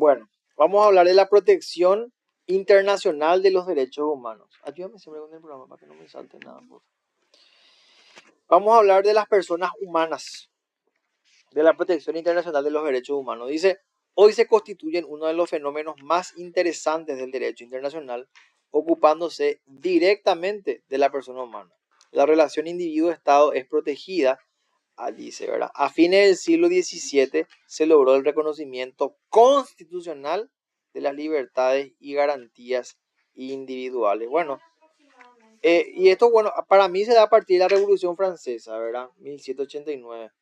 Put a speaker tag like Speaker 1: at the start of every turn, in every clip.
Speaker 1: Bueno, vamos a hablar de la protección internacional de los derechos humanos. Ayúdame siempre con el programa para que no me salte nada, por favor. Vamos a hablar de las personas humanas, de la protección internacional de los derechos humanos. Dice, hoy se constituyen uno de los fenómenos más interesantes del derecho internacional, ocupándose directamente de la persona humana. La relación individuo-estado es protegida, dice, ¿verdad? A fines del siglo XVII se logró el reconocimiento constitucional de las libertades y garantías individuales. Bueno, y esto, bueno, para mí se da a partir de la Revolución Francesa, ¿verdad? 1789.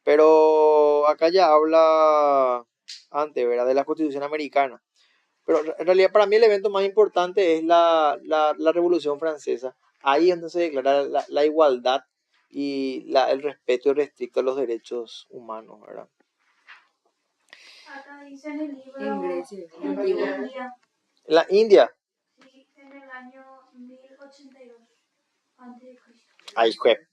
Speaker 1: Pero acá ya habla antes, ¿verdad? De la Constitución Americana. Pero en realidad para mí el evento más importante es la Revolución Francesa. Ahí es donde se declara la igualdad y el respeto irrestricto a los derechos humanos, ¿verdad?
Speaker 2: Acá dice en el libro
Speaker 3: En Grecia,
Speaker 2: en
Speaker 3: antiguo.
Speaker 2: India,
Speaker 1: En la India.
Speaker 2: sí, en el año 1082 antes de Cristo.
Speaker 1: Ay, jue.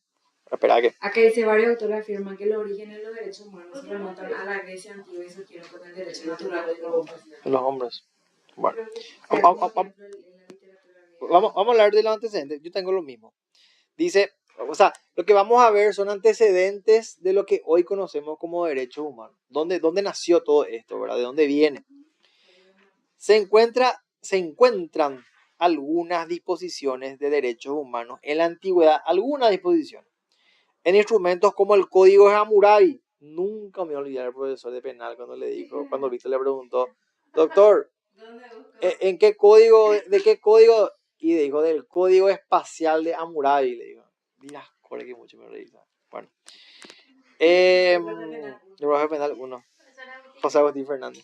Speaker 1: Espera que.
Speaker 3: Acá dice, varios autores afirman que los orígenes de los derechos humanos se remontan a la Grecia antigua y surgieron con el derecho natural de los hombres.
Speaker 1: Los hombres. Bueno.
Speaker 3: Al mismo tiempo, en la literatura griega.
Speaker 1: Vamos a hablar de los antecedentes. Yo tengo lo mismo. Dice, o sea, lo que vamos a ver son antecedentes de lo que hoy conocemos como derechos humanos. ¿Dónde nació todo esto, verdad? ¿De dónde viene? Se encuentran algunas disposiciones de derechos humanos en la antigüedad, algunas disposiciones, en instrumentos como el Código de Hammurabi. Nunca me voy a olvidar el profesor de penal cuando le dijo, cuando Víctor le preguntó, doctor, ¿en qué código, de qué código? Y dijo, del Código Espacial de Hammurabi, le digo. Mira, joder, que mucho me reí. Bueno. El profesor penal 1, José Agustín Fernández.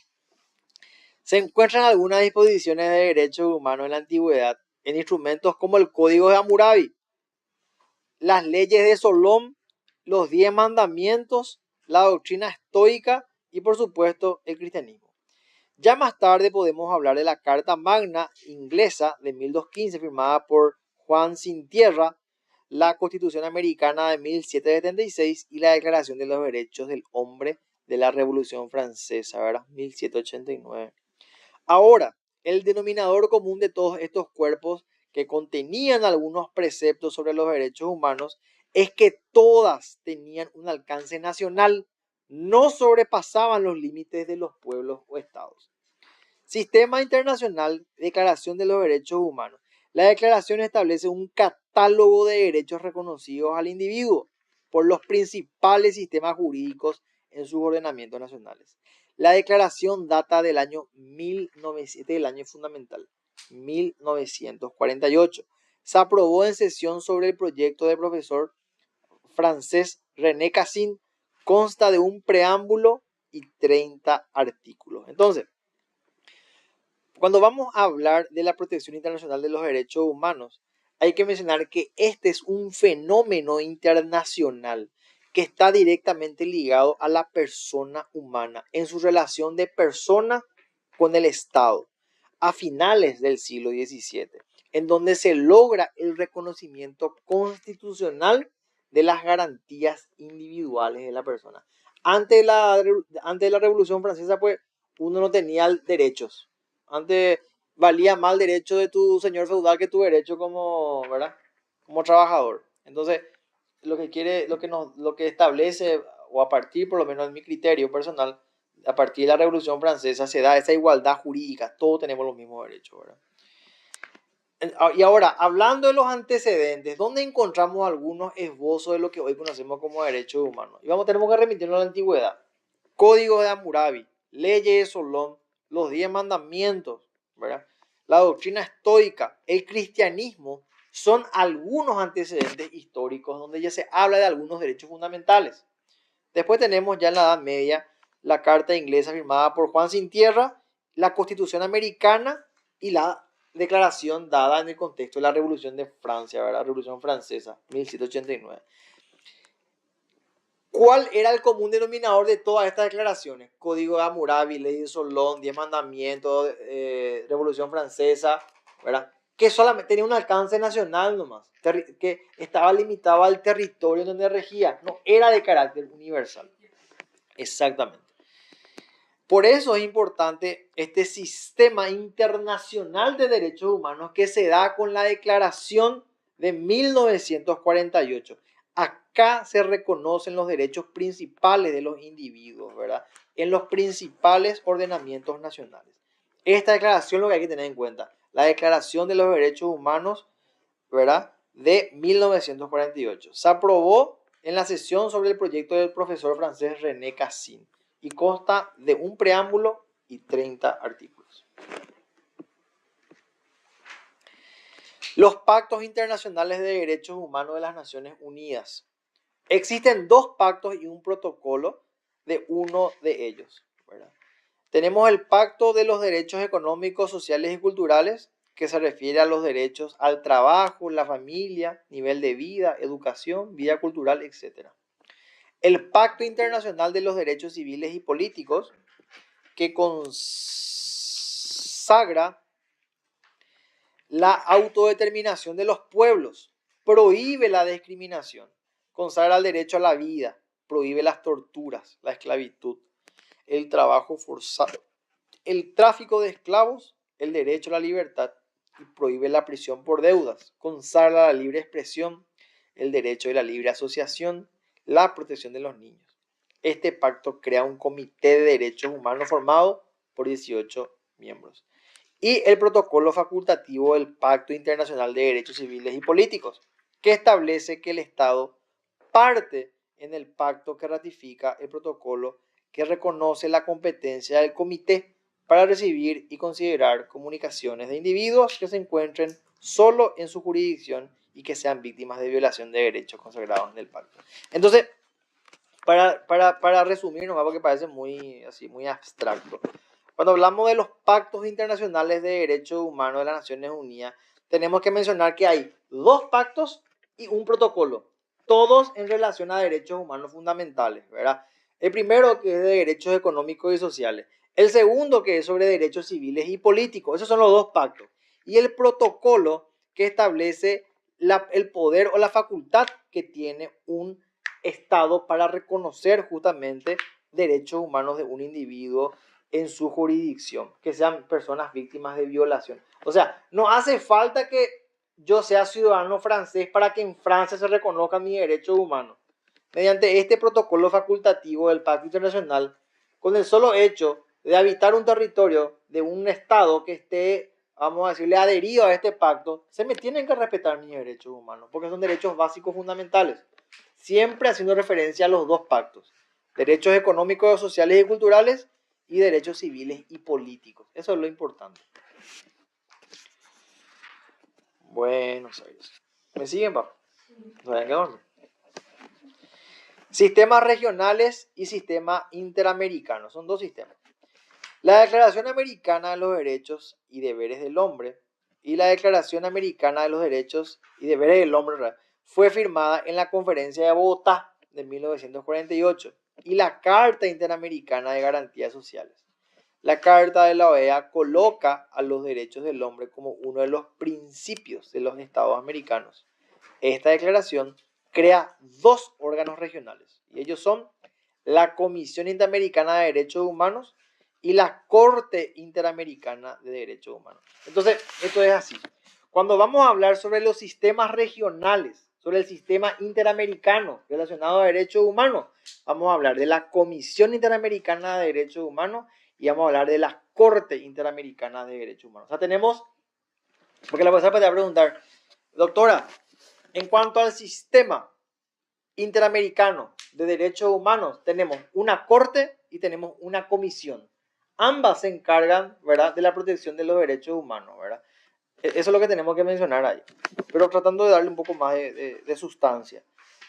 Speaker 1: Se encuentran algunas disposiciones de derechos humanos en la antigüedad en instrumentos como el Código de Hammurabi, las leyes de Solón, los 10 mandamientos, la doctrina estoica y por supuesto el cristianismo. Ya más tarde podemos hablar de la Carta Magna inglesa de 1215 firmada por Juan Sin Tierra, la Constitución Americana de 1776 y la Declaración de los Derechos del Hombre de la Revolución Francesa, ¿verdad? 1789. Ahora, el denominador común de todos estos cuerpos que contenían algunos preceptos sobre los derechos humanos es que todas tenían un alcance nacional, no sobrepasaban los límites de los pueblos o estados. Sistema Internacional de Declaración de los Derechos Humanos. La declaración establece un catálogo de derechos reconocidos al individuo por los principales sistemas jurídicos en sus ordenamientos nacionales. La declaración data del año 1900, del año fundamental, 1948. Se aprobó en sesión sobre el proyecto del profesor francés René Cassin. Consta de un preámbulo y 30 artículos. Entonces, cuando vamos a hablar de la protección internacional de los derechos humanos, hay que mencionar que este es un fenómeno internacional que está directamente ligado a la persona humana en su relación de persona con el Estado a finales del siglo XVII, en donde se logra el reconocimiento constitucional de las garantías individuales de la persona. Antes de la Revolución Francesa, pues uno no tenía derechos. Antes valía más el derecho de tu señor feudal que tu derecho como, ¿verdad? Como trabajador. Entonces, lo que establece, o a partir, por lo menos en mi criterio personal, a partir de la Revolución Francesa se da esa igualdad jurídica. Todos tenemos los mismos derechos, ¿verdad? Y ahora, hablando de los antecedentes, ¿dónde encontramos algunos esbozos de lo que hoy conocemos como derechos humanos? Y tenemos que remitirnos a la antigüedad. Código de Hammurabi, leyes de Solón, los 10 mandamientos, ¿verdad? La doctrina estoica, el cristianismo, son algunos antecedentes históricos donde ya se habla de algunos derechos fundamentales. Después tenemos ya en la Edad Media la Carta Inglesa firmada por Juan Sin Tierra, la Constitución Americana y la declaración dada en el contexto de la Revolución de Francia, ¿verdad? Revolución Francesa, 1789. ¿Cuál era el común denominador de todas estas declaraciones? Código de Hammurabi, Ley de Solón, 10 mandamientos, Revolución Francesa, ¿verdad? Que solamente tenía un alcance nacional nomás, que estaba limitado al territorio donde regía, no era de carácter universal. Exactamente. Por eso es importante este sistema internacional de derechos humanos que se da con la Declaración de 1948. Acá se reconocen los derechos principales de los individuos, ¿verdad? En los principales ordenamientos nacionales. Esta declaración es lo que hay que tener en cuenta. La Declaración de los Derechos Humanos, ¿verdad? De 1948. Se aprobó en la sesión sobre el proyecto del profesor francés René Cassin y consta de un preámbulo y 30 artículos. Los pactos internacionales de derechos humanos de las Naciones Unidas. Existen 2 pactos y un protocolo de uno de ellos, ¿verdad? Tenemos el Pacto de los Derechos Económicos, Sociales y Culturales, que se refiere a los derechos al trabajo, la familia, nivel de vida, educación, vida cultural, etc. El Pacto Internacional de los Derechos Civiles y Políticos, que consagra la autodeterminación de los pueblos, prohíbe la discriminación, consagra el derecho a la vida, prohíbe las torturas, la esclavitud, el trabajo forzado, el tráfico de esclavos, el derecho a la libertad y prohíbe la prisión por deudas, consagra la libre expresión, el derecho de la libre asociación, la protección de los niños. Este pacto crea un comité de derechos humanos formado por 18 miembros. Y el protocolo facultativo del Pacto Internacional de Derechos Civiles y Políticos, que establece que el Estado parte en el pacto que ratifica el protocolo que reconoce la competencia del comité para recibir y considerar comunicaciones de individuos que se encuentren solo en su jurisdicción y que sean víctimas de violación de derechos consagrados en el pacto. Entonces, para resumir, nomás porque parece muy abstracto. Cuando hablamos de los pactos internacionales de derechos humanos de las Naciones Unidas, tenemos que mencionar que hay 2 pactos y un protocolo, todos en relación a derechos humanos fundamentales, ¿verdad? El primero, que es de derechos económicos y sociales. El segundo, que es sobre derechos civiles y políticos. Esos son los 2 pactos. Y el protocolo, que establece el poder o la facultad que tiene un Estado para reconocer justamente derechos humanos de un individuo en su jurisdicción, que sean personas víctimas de violación. O sea, no hace falta que yo sea ciudadano francés para que en Francia se reconozcan mis derechos humanos. Mediante este protocolo facultativo del Pacto Internacional, con el solo hecho de habitar un territorio de un Estado que esté, vamos a decirle, adherido a este pacto, se me tienen que respetar mis derechos humanos, porque son derechos básicos fundamentales. Siempre haciendo referencia a los 2 pactos: derechos económicos, sociales y culturales y derechos civiles y políticos. Eso es lo importante. Buenos Aires. ¿Me siguen, papá? ¿No vayan a dormir? Sistemas regionales y sistema interamericano. Son 2 sistemas. La Declaración Americana de los Derechos y Deberes del Hombre y la Declaración Americana de los Derechos y Deberes del Hombre fue firmada en la Conferencia de Bogotá de 1948 y la Carta Interamericana de Garantías Sociales. La Carta de la OEA coloca a los derechos del hombre como uno de los principios de los estados americanos. Esta declaración crea 2 órganos regionales y ellos son la Comisión Interamericana de Derechos Humanos y la Corte Interamericana de Derechos Humanos. Entonces, esto es así. Cuando vamos a hablar sobre los sistemas regionales, sobre el sistema interamericano relacionado a derechos humanos, vamos a hablar de la Comisión Interamericana de Derechos Humanos y vamos a hablar de la Corte Interamericana de Derechos Humanos. O sea, tenemos, porque la profesora puede preguntar, doctora, en cuanto al sistema interamericano de derechos humanos, tenemos una corte y tenemos una comisión. Ambas se encargan, ¿verdad?, de la protección de los derechos humanos, ¿verdad? Eso es lo que tenemos que mencionar ahí. Pero tratando de darle un poco más de sustancia.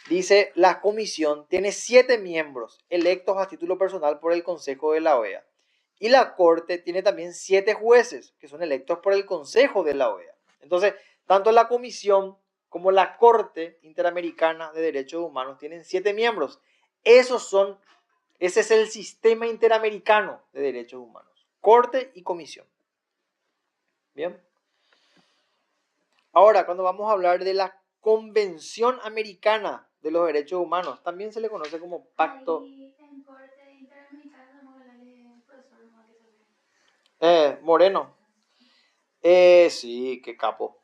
Speaker 1: Dice, la comisión tiene 7 miembros electos a título personal por el Consejo de la OEA. Y la Corte tiene también 7 jueces que son electos por el Consejo de la OEA. Entonces, tanto la comisión como la Corte Interamericana de Derechos Humanos tienen 7 miembros. Ese es el sistema interamericano de derechos humanos. Corte y comisión. Bien. Ahora, cuando vamos a hablar de la Convención Americana de los Derechos Humanos, también se le conoce como Pacto.
Speaker 2: Ahí en corte interamericana vamos a hablar de profesor.
Speaker 1: Moreno. Sí, qué capo.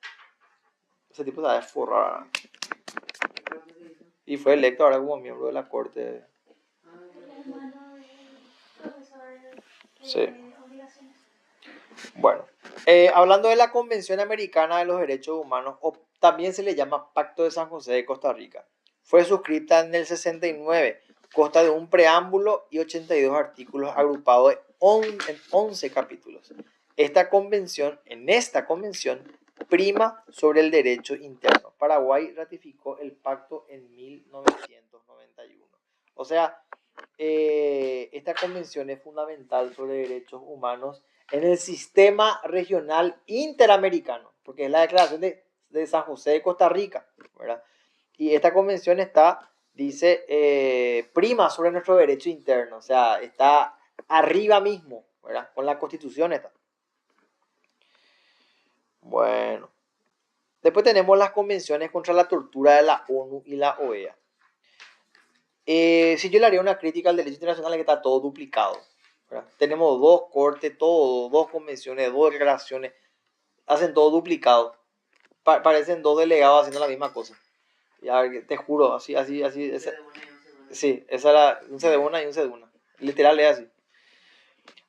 Speaker 1: Ese tipo se va a forrar. Y fue electo ahora como miembro de la corte.
Speaker 2: El hermano del profesor de
Speaker 1: Sí.
Speaker 2: obligaciones.
Speaker 1: Bueno, hablando de la Convención Americana de los Derechos Humanos, o también se le llama Pacto de San José de Costa Rica, fue suscrita en el 69, consta de un preámbulo y 82 artículos agrupados en 11 capítulos. En esta convención prima sobre el derecho interno. Paraguay ratificó el pacto en 1991. O sea, esta convención es fundamental sobre derechos humanos en el sistema regional interamericano, porque es la declaración de San José de Costa Rica, ¿verdad? Y esta convención dice, prima sobre nuestro derecho interno, o sea, está arriba mismo, ¿verdad? Con la Constitución está. Bueno, después tenemos las convenciones contra la tortura de la ONU y la OEA. Si yo le haría una crítica al derecho internacional es que está todo duplicado, ¿verdad? Tenemos dos cortes, dos convenciones, dos declaraciones, hacen todo duplicado. Parecen dos delegados haciendo la misma cosa. Ya, te juro, así. Sí, esa era un C de una y un C de una. Literal es así.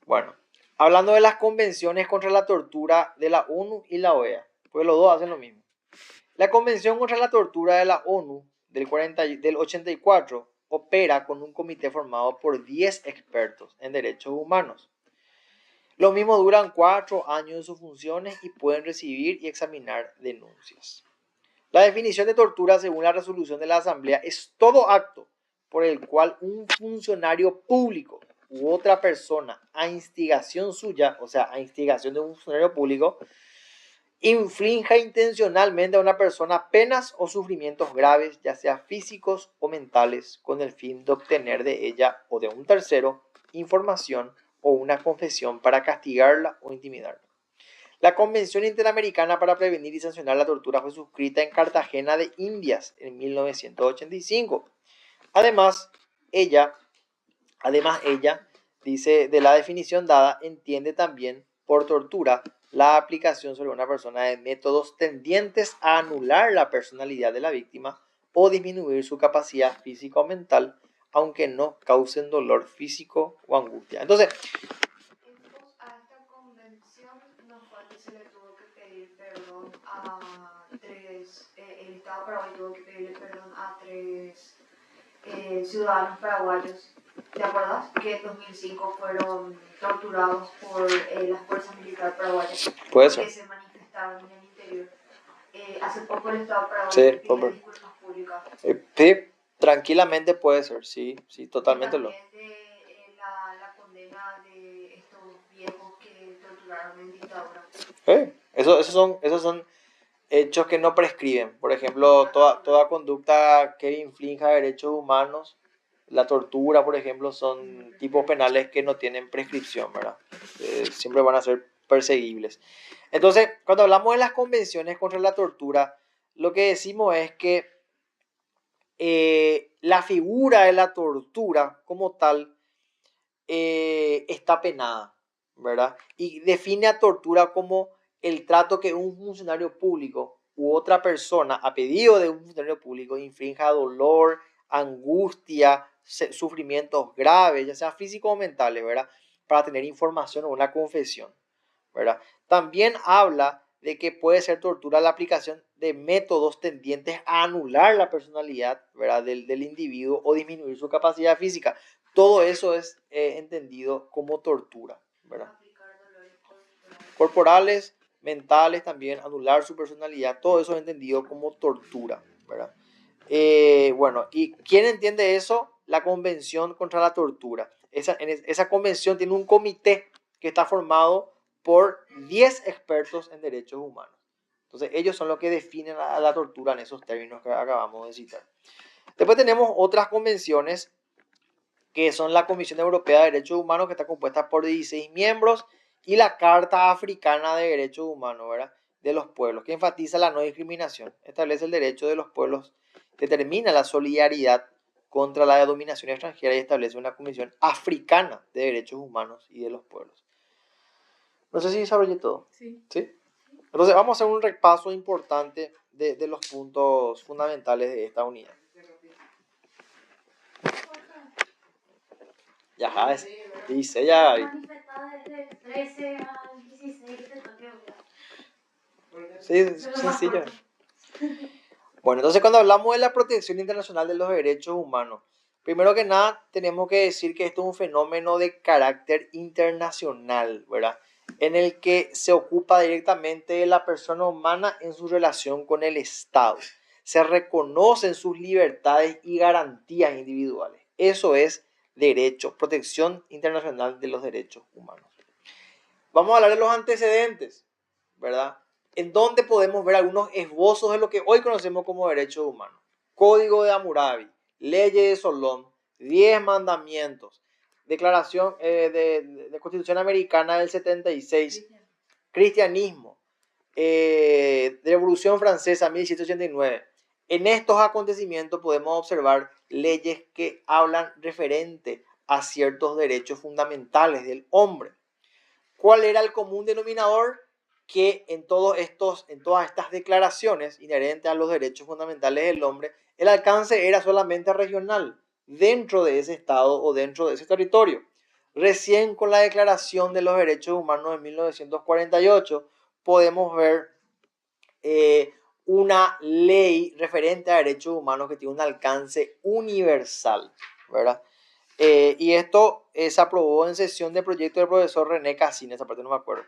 Speaker 1: Bueno, hablando de las convenciones contra la tortura de la ONU y la OEA, pues los dos hacen lo mismo. La Convención contra la Tortura de la ONU del 84 opera con un comité formado por 10 expertos en derechos humanos. Los mismos duran 4 años en sus funciones y pueden recibir y examinar denuncias. La definición de tortura según la resolución de la Asamblea es todo acto por el cual un funcionario público u otra persona a instigación suya, o sea, a instigación de un funcionario público, infrinja intencionalmente a una persona penas o sufrimientos graves, ya sea físicos o mentales, con el fin de obtener de ella o de un tercero información o una confesión para castigarla o intimidarla. La Convención Interamericana para Prevenir y Sancionar la Tortura fue suscrita en Cartagena de Indias en 1985. Además, ella, dice, de la definición dada, entiende también por tortura la aplicación sobre una persona de métodos tendientes a anular la personalidad de la víctima o disminuir su capacidad física o mental, aunque no causen dolor físico o angustia. Entonces,
Speaker 4: A esta convención no fue que se le tuvo que pedir perdón a tres, el Estado paraguayo tuvo que pedirle perdón a tres ciudadanos paraguayos, ¿te acuerdas? Que en 2005 fueron torturados por las fuerzas militares paraguayas
Speaker 1: puede
Speaker 4: porque
Speaker 1: ser.
Speaker 4: se manifestaron en el interior. Hace poco el Estado paraguayo
Speaker 1: Sí,
Speaker 4: pidió disculpas públicas.
Speaker 1: Sí, tranquilamente puede ser, sí, totalmente
Speaker 4: y
Speaker 1: lo.
Speaker 4: también de la condena de estos viejos que torturaron en dictadura.
Speaker 1: Esos son hechos que no prescriben. Por ejemplo, toda conducta que infrinja derechos humanos, la tortura, por ejemplo, son tipos penales que no tienen prescripción, ¿verdad? Siempre van a ser perseguibles. Entonces, cuando hablamos de las convenciones contra la tortura, lo que decimos es que la figura de la tortura como tal está penada, ¿verdad? Y define a tortura como el trato que un funcionario público u otra persona a pedido de un funcionario público infrinja dolor, angustia, sufrimientos graves, ya sea físicos o mentales, ¿verdad? Para tener información o una confesión, ¿verdad? También habla de que puede ser tortura la aplicación de métodos tendientes a anular la personalidad, ¿verdad? del individuo o disminuir su capacidad física. Todo eso es entendido como tortura, ¿verdad? Corporales, mentales también, anular su personalidad, todo eso es entendido como tortura, ¿verdad? Bueno, ¿y quién entiende eso? La Convención contra la Tortura. Esa convención tiene un comité que está formado por 10 expertos en derechos humanos. Entonces, ellos son los que definen a la tortura en esos términos que acabamos de citar. Después tenemos otras convenciones que son la Comisión Europea de Derechos Humanos, que está compuesta por 16 miembros, y la Carta Africana de Derechos Humanos, ¿verdad? De los pueblos, que enfatiza la no discriminación, establece el derecho de los pueblos, determina la solidaridad contra la dominación extranjera y establece una Comisión Africana de Derechos Humanos y de los Pueblos. No sé si desarrollé todo.
Speaker 3: Sí.
Speaker 1: ¿Sí? Entonces vamos a hacer un repaso importante de los puntos fundamentales de esta unidad. Ya, Javes. Dice ya, Gaby.
Speaker 2: Manifestada desde el 13 al 16 de Tokio.
Speaker 1: Sí, es sencillo. Bueno, entonces cuando hablamos de la protección internacional de los derechos humanos, primero que nada tenemos que decir que esto es un fenómeno de carácter internacional, ¿verdad? En el que se ocupa directamente de la persona humana en su relación con el Estado. Se reconocen sus libertades y garantías individuales. Eso es derecho, protección internacional de los derechos humanos. Vamos a hablar de los antecedentes, ¿verdad? En donde podemos ver algunos esbozos de lo que hoy conocemos como derechos humanos. Código de Hammurabi, Leyes de Solón, 10 mandamientos, Declaración de Constitución Americana del 76, cristianismo, Revolución Francesa 1789. En estos acontecimientos podemos observar leyes que hablan referente a ciertos derechos fundamentales del hombre. ¿Cuál era el común denominador? Que en todas estas declaraciones inherentes a los derechos fundamentales del hombre, el alcance era solamente regional, dentro de ese estado o dentro de ese territorio. Recién con la Declaración de los Derechos Humanos de 1948 podemos ver una ley referente a derechos humanos que tiene un alcance universal, ¿verdad? Y esto se aprobó en sesión de proyecto del profesor René Cassin, esa parte no me acuerdo.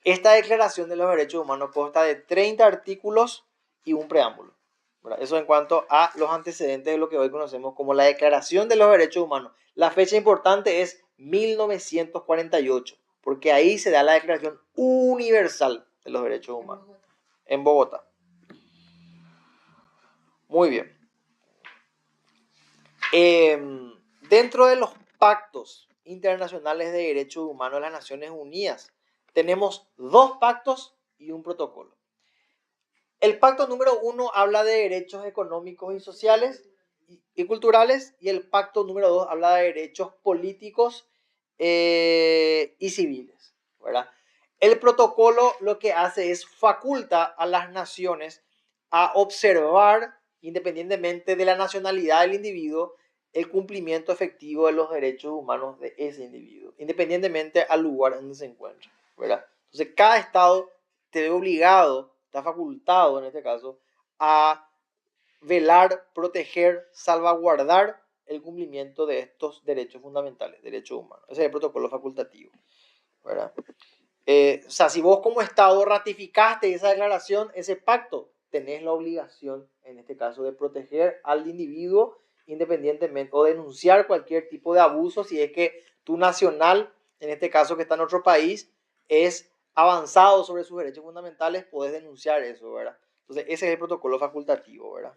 Speaker 1: Esta declaración de los derechos humanos consta de 30 artículos y un preámbulo, ¿verdad? Eso en cuanto a los antecedentes de lo que hoy conocemos como la Declaración de los Derechos Humanos. La fecha importante es 1948, porque ahí se da la Declaración Universal de los Derechos Humanos, en Bogotá. Muy bien. Dentro de los pactos internacionales de derechos humanos de las Naciones Unidas, tenemos 2 pactos y un protocolo. El pacto número 1 habla de derechos económicos y sociales y culturales, y el pacto número 2 habla de derechos políticos y civiles, ¿verdad? El protocolo lo que hace es faculta a las naciones a observar, independientemente de la nacionalidad del individuo, el cumplimiento efectivo de los derechos humanos de ese individuo, independientemente al lugar donde se encuentre, ¿verdad? Entonces, cada estado te ve obligado, está facultado en este caso, a velar, proteger, salvaguardar el cumplimiento de estos derechos fundamentales, derechos humanos. Ese es el protocolo facultativo, ¿verdad? O sea, si vos como Estado ratificaste esa declaración, ese pacto, tenés la obligación, en este caso, de proteger al individuo independientemente o denunciar cualquier tipo de abuso si es que tu nacional, en este caso que está en otro país, es avanzado sobre sus derechos fundamentales, podés denunciar eso, ¿verdad? Entonces, ese es el protocolo facultativo, ¿verdad?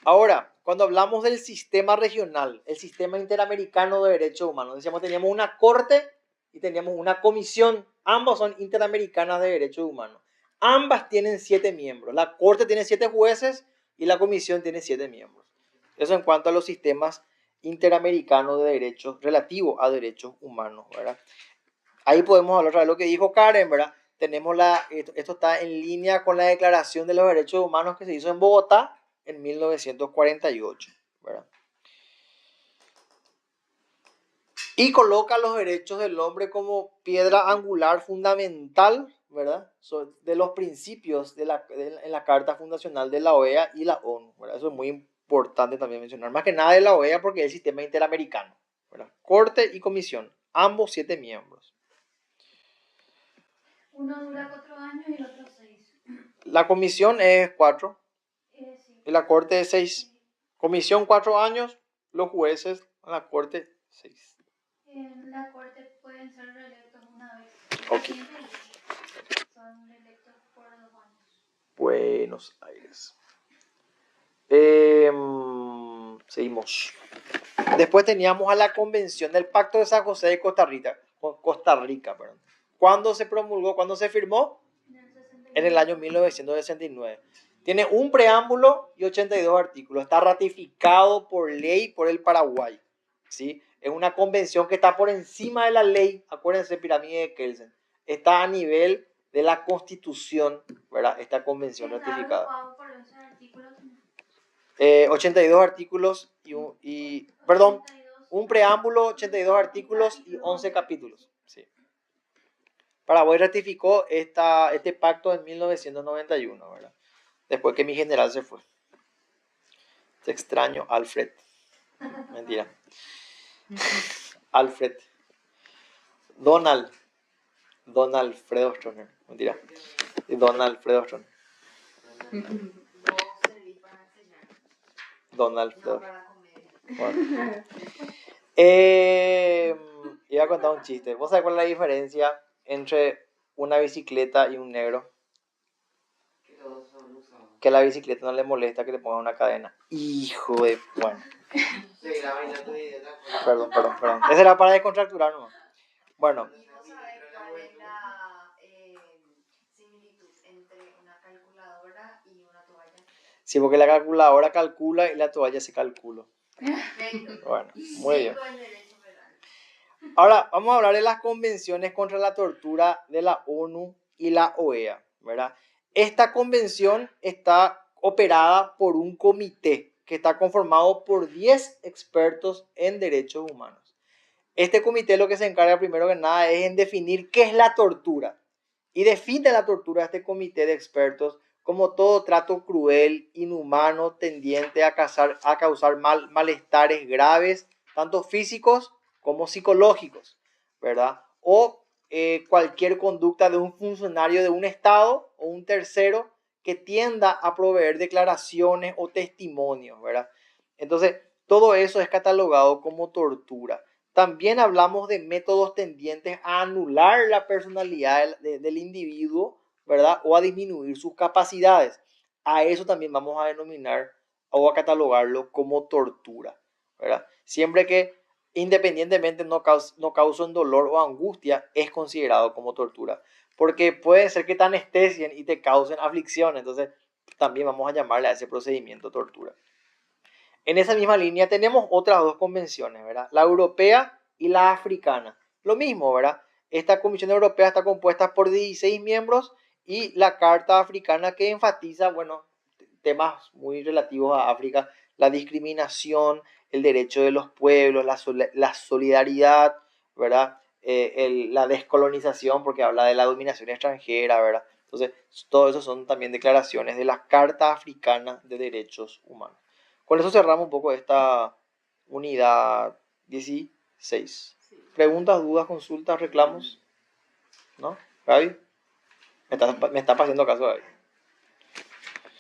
Speaker 1: Ahora, cuando hablamos del sistema regional, el sistema interamericano de derechos humanos, decíamos, teníamos una corte y teníamos una comisión, ambas son interamericanas de derechos humanos. Ambas tienen 7 miembros. La corte tiene 7 jueces y la comisión tiene 7 miembros. Eso en cuanto a los sistemas interamericanos de derechos relativos a derechos humanos, ¿verdad? Ahí podemos hablar de lo que dijo Karen, ¿verdad? Tenemos esto está en línea con la Declaración de los Derechos Humanos que se hizo en Bogotá en 1948, ¿verdad? Y coloca los derechos del hombre como piedra angular fundamental, ¿verdad? De los principios en la Carta Fundacional de la OEA y la ONU, ¿verdad? Eso es muy importante también mencionar. Más que nada de la OEA porque es el sistema interamericano, ¿verdad? Corte y comisión, ambos 7 miembros.
Speaker 2: Uno dura 4 años y el otro 6.
Speaker 1: La comisión es 4
Speaker 2: Sí.
Speaker 1: y la corte es 6. Comisión 4 años, los jueces en la corte 6.
Speaker 2: En la corte pueden ser reelectos una vez.
Speaker 1: Ok.
Speaker 2: Son reelectos por 2 años.
Speaker 1: Buenos Aires. Seguimos. Después teníamos a la Convención del Pacto de San José de Costa Rica. Perdón. ¿Cuándo se promulgó? ¿Cuándo se firmó? En el año 1969. Tiene un preámbulo y 82 artículos. Está ratificado por ley por el Paraguay, ¿sí? Es una convención que está por encima de la ley. Acuérdense, pirámide de Kelsen. Está a nivel de la Constitución, ¿verdad? Esta convención
Speaker 2: Está
Speaker 1: ratificada.
Speaker 2: agrupado por 11 artículos.
Speaker 1: 82 artículos perdón,
Speaker 2: 82.
Speaker 1: un preámbulo, 82 artículos y 11 capítulos. Sí. Paraguay ratificó este pacto en 1991, ¿verdad? Después que mi general se fue. Te extraño, Alfred. Mentira. Alfred. Donald Fredo Stroner. Mentira. Donald Fredo Stroner.
Speaker 4: Vos servís para enseñar,
Speaker 1: Donald
Speaker 4: no
Speaker 1: Fredo.
Speaker 4: para comer.
Speaker 1: Bueno. Iba a contar un chiste. ¿Vos sabés cuál es la diferencia entre una bicicleta y un negro? Que a la bicicleta no le molesta que le pongan una cadena. Hijo de... Bueno. Perdón. Ese era para descontracturar nomás. Bueno.
Speaker 4: ¿Y vos sabés cuál es la similitud entre una calculadora y una toalla?
Speaker 1: Sí, porque la calculadora calcula y la toalla se calcula.
Speaker 4: Perfecto.
Speaker 1: Bueno, muy bien.
Speaker 4: Cinco en derecho penal.
Speaker 1: Ahora, vamos a hablar de las convenciones contra la tortura de la ONU y la OEA, ¿verdad? Esta convención está operada por un comité que está conformado por 10 expertos en derechos humanos. Este comité lo que se encarga primero que nada es en definir qué es la tortura. Y define la tortura este comité de expertos como todo trato cruel, inhumano, tendiente a causar malestares graves, tanto físicos como psicológicos, ¿verdad? O cualquier conducta de un funcionario de un Estado o un tercero que tienda a proveer declaraciones o testimonios, ¿verdad? Entonces, todo eso es catalogado como tortura. También hablamos de métodos tendientes a anular la personalidad del individuo, ¿verdad? O a disminuir sus capacidades. A eso también vamos a denominar o a catalogarlo como tortura, ¿verdad? Siempre que independientemente no causen dolor o angustia, es considerado como tortura. Porque puede ser que te anestesien y te causen aflicción, entonces también vamos a llamarle a ese procedimiento tortura. En esa misma línea tenemos otras dos convenciones, ¿verdad? La europea y la africana. Lo mismo, ¿verdad? Esta Comisión Europea está compuesta por 16 miembros y la Carta Africana que enfatiza, bueno, temas muy relativos a África, la discriminación, el derecho de los pueblos, la solidaridad, ¿verdad? La descolonización, porque habla de la dominación extranjera, ¿verdad? Entonces, todo eso son también declaraciones de la Carta Africana de Derechos Humanos. Con eso cerramos un poco esta unidad 16. ¿Preguntas, dudas, consultas, reclamos? ¿No? ¿Gaby? Me está haciendo caso, Gaby.